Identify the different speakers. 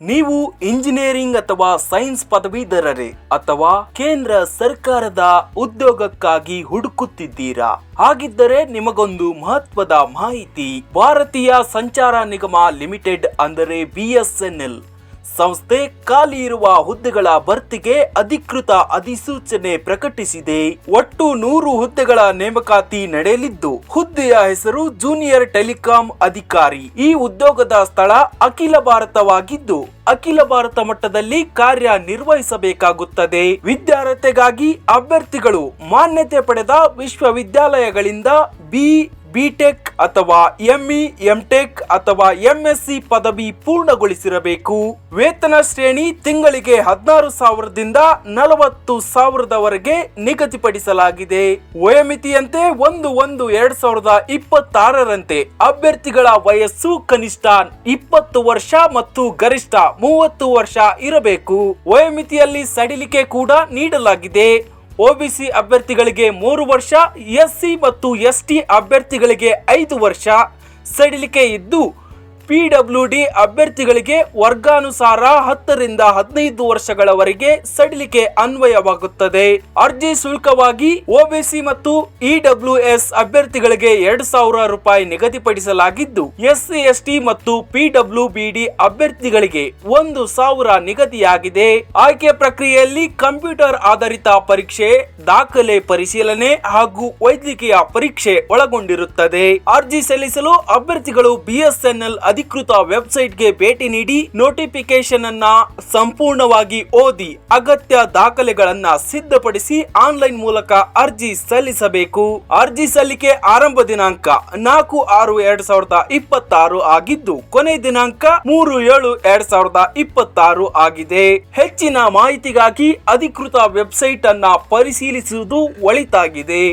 Speaker 1: ನೀವು ಇಂಜಿನಿಯರಿಂಗ್ ಅಥವಾ ಸೈನ್ಸ್ ಪದವೀಧರರೇ ಅಥವಾ ಕೇಂದ್ರ ಸರ್ಕಾರದ ಉದ್ಯೋಗಕ್ಕಾಗಿ ಹುಡುಕುತ್ತಿದ್ದೀರಾ? ಹಾಗಿದ್ದರೆ ನಿಮಗೊಂದು ಮಹತ್ವದ ಮಾಹಿತಿ. ಭಾರತೀಯ ಸಂಚಾರ ನಿಗಮ ಲಿಮಿಟೆಡ್ ಅಂದರೆ BSNL ಸಂಸ್ಥೆ ಖಾಲಿ ಇರುವ ಹುದ್ದೆಗಳ ಭರ್ತಿಗೆ ಅಧಿಕೃತ ಅಧಿಸೂಚನೆ ಪ್ರಕಟಿಸಿದೆ. ಒಟ್ಟು 100 ಹುದ್ದೆಗಳ ನೇಮಕಾತಿ ನಡೆಯಲಿದ್ದು, ಹುದ್ದೆಯ ಹೆಸರು ಜೂನಿಯರ್ ಟೆಲಿಕಾಂ ಅಧಿಕಾರಿ. ಈ ಉದ್ಯೋಗದ ಸ್ಥಳ ಅಖಿಲ ಭಾರತವಾಗಿದ್ದು, ಅಖಿಲ ಭಾರತ ಮಟ್ಟದಲ್ಲಿ ಕಾರ್ಯ ನಿರ್ವಹಿಸಬೇಕಾಗುತ್ತದೆ. ವಿದ್ಯಾರ್ಹತೆಗಾಗಿ ಅಭ್ಯರ್ಥಿಗಳು ಮಾನ್ಯತೆ ಪಡೆದ ವಿಶ್ವವಿದ್ಯಾಲಯಗಳಿಂದ ಬಿಟೆಕ್ ಅಥವಾ ME, MTech ಅಥವಾ MSc ಪದವಿ ಪೂರ್ಣಗೊಳಿಸಿರಬೇಕು. ವೇತನ ಶ್ರೇಣಿ ತಿಂಗಳಿಗೆ 16,000ದಿಂದ 40,000ವರೆಗೆ ನಿಗದಿಪಡಿಸಲಾಗಿದೆ. ವಯೋಮಿತಿಯಂತೆ 1/1/2026ರಂತೆ ಅಭ್ಯರ್ಥಿಗಳ ವಯಸ್ಸು ಕನಿಷ್ಠ 20 ವರ್ಷ ಮತ್ತು ಗರಿಷ್ಠ 30 ವರ್ಷ ಇರಬೇಕು. ವಯೋಮಿತಿಯಲ್ಲಿ ಸಡಿಲಿಕೆ ಕೂಡ ನೀಡಲಾಗಿದೆ. OBC ಅಭ್ಯರ್ಥಿಗಳಿಗೆ 3 ವರ್ಷ, SC ಮತ್ತು ST ಅಭ್ಯರ್ಥಿಗಳಿಗೆ 5 ವರ್ಷ ಸಡಿಲಿಕೆ ಇದ್ದು, PWD ಅಭ್ಯರ್ಥಿಗಳಿಗೆ ವರ್ಗಾನುಸಾರ 10 ರಿಂದ 15 ವರ್ಷಗಳವರೆಗೆ ಸಡಿಲಿಕೆ ಅನ್ವಯವಾಗುತ್ತದೆ. ಅರ್ಜಿ ಶುಲ್ಕವಾಗಿ OBC ಮತ್ತು EWS ಅಭ್ಯರ್ಥಿಗಳಿಗೆ 2,000 ರೂಪಾಯಿ ನಿಗದಿಪಡಿಸಲಾಗಿದ್ದು, SC, ST ಮತ್ತು PWBD ಅಭ್ಯರ್ಥಿಗಳಿಗೆ 1,000 ನಿಗದಿಯಾಗಿದೆ. ಆಯ್ಕೆ ಪ್ರಕ್ರಿಯೆಯಲ್ಲಿ ಕಂಪ್ಯೂಟರ್ ಆಧಾರಿತ ಪರೀಕ್ಷೆ, ದಾಖಲೆ ಪರಿಶೀಲನೆ ಹಾಗೂ ವೈದ್ಯಕೀಯ ಪರೀಕ್ಷೆ ಒಳಗೊಂಡಿರುತ್ತದೆ. ಅರ್ಜಿ ಸಲ್ಲಿಸಲು ಅಭ್ಯರ್ಥಿಗಳು BSNL ಅಧಿಕೃತ ವೆಬ್ಸೈಟ್ಗೆ ಭೇಟಿ ನೀಡಿ ನೋಟಿಫಿಕೇಶನ್ ಅನ್ನ ಸಂಪೂರ್ಣವಾಗಿ ಓದಿ ಅಗತ್ಯ ದಾಖಲೆಗಳನ್ನ ಸಿದ್ಧಪಡಿಸಿ ಆನ್ಲೈನ್ ಮೂಲಕ ಅರ್ಜಿ ಸಲ್ಲಿಸಬೇಕು. ಅರ್ಜಿ ಸಲ್ಲಿಕೆ ಆರಂಭ ದಿನಾಂಕ 4/6/2026 ಆಗಿದ್ದು, ಕೊನೆ ದಿನಾಂಕ 3/7/2026 ಆಗಿದೆ. ಹೆಚ್ಚಿನ ಮಾಹಿತಿಗಾಗಿ ಅಧಿಕೃತ ವೆಬ್ಸೈಟ್ ಅನ್ನ ಪರಿಶೀಲಿಸುವುದು ಒಳಿತಾಗಿದೆ.